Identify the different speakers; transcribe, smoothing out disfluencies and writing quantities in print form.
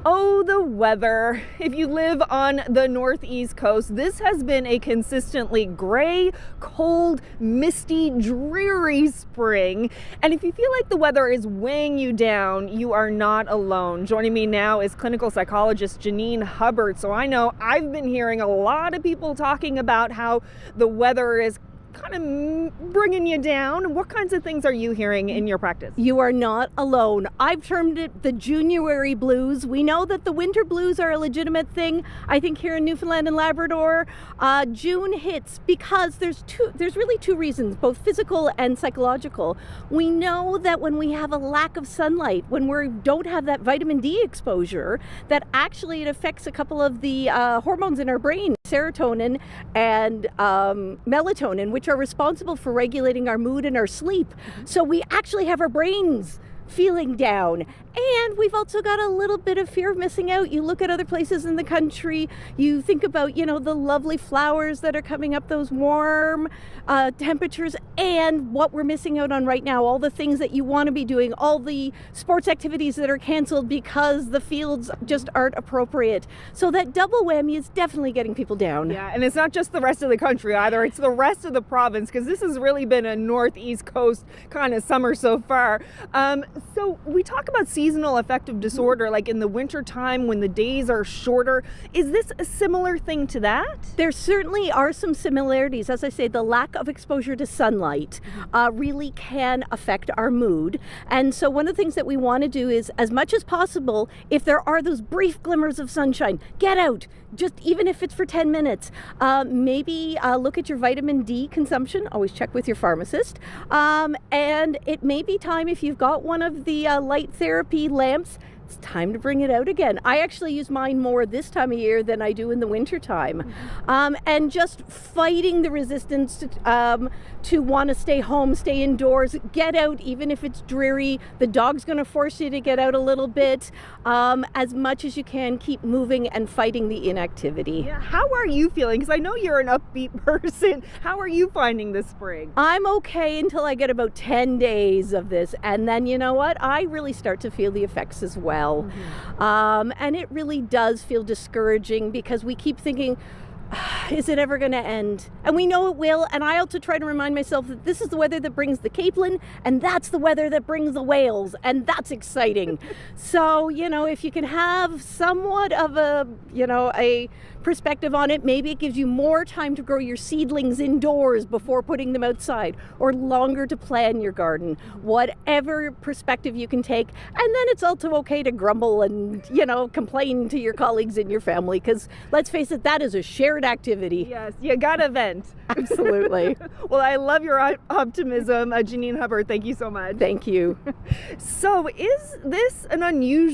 Speaker 1: Oh, the weather. If you live on the northeast coast, this has been a consistently gray, cold, misty, dreary spring. And if you feel like the weather is weighing you down, you are not alone. Joining me now is clinical psychologist Janine Hubbard. So I know I've been hearing a lot of people talking about how the weather is kind of bringing you down. What kinds of things are you hearing in your practice?
Speaker 2: You are not alone. I've termed it the June-uary blues. We know that the winter blues are a legitimate thing. I think here in Newfoundland and Labrador, June hits because there's really two reasons, both physical and psychological. We know that when we have a lack of sunlight, when we don't have that vitamin D exposure, that actually it affects a couple of the hormones in our brain, serotonin and melatonin, which are responsible for regulating our mood and our sleep. So we actually have our brains feeling down. And we've also got a little bit of fear of missing out. You look at other places in the country, you think about, the lovely flowers that are coming up, those warm temperatures, and what we're missing out on right now, all the things that you want to be doing, all the sports activities that are canceled because the fields just aren't appropriate. So that double whammy is definitely getting people down.
Speaker 1: Yeah, and it's not just the rest of the country either, it's the rest of the province, because this has really been a northeast coast kind of summer so far. So we talk about seasonal affective disorder, like in the winter time when the days are shorter. Is this a similar thing to that?
Speaker 2: There certainly are some similarities. As I say, the lack of exposure to sunlight really can affect our mood. And so one of the things that we want to do is, as much as possible, if there are those brief glimmers of sunshine, get out, just even if it's for 10 minutes. Maybe look at your vitamin D consumption. Always check with your pharmacist. And it may be time, if you've got one of the light therapy lamps, it's time to bring it out again. I actually use mine more this time of year than I do in the winter time. And just fighting the resistance to want to stay home, stay indoors, get out even if it's dreary. The dog's going to force you to get out a little bit. As much as you can, keep moving and fighting the inactivity.
Speaker 1: Yeah. How are you feeling? Because I know you're an upbeat person. How are you finding this spring?
Speaker 2: I'm okay until I get about 10 days of this. And then you know what? I really start to feel the effects as well. And it really does feel discouraging because we keep thinking, is it ever going to end? And we know it will. And I also try to remind myself that this is the weather that brings the capelin, and that's the weather that brings the whales, and that's exciting. So, if you can have somewhat of a perspective on it, maybe it gives you more time to grow your seedlings indoors before putting them outside, or longer to plan your garden. Whatever perspective you can take. And then it's also okay to grumble and, complain to your colleagues in your family, because let's face it, that is a shared activity.
Speaker 1: Yes, you gotta vent.
Speaker 2: Absolutely.
Speaker 1: Well, I love your optimism. Janine Hubbard, thank you so much.
Speaker 2: Thank you.
Speaker 1: So is this an unusual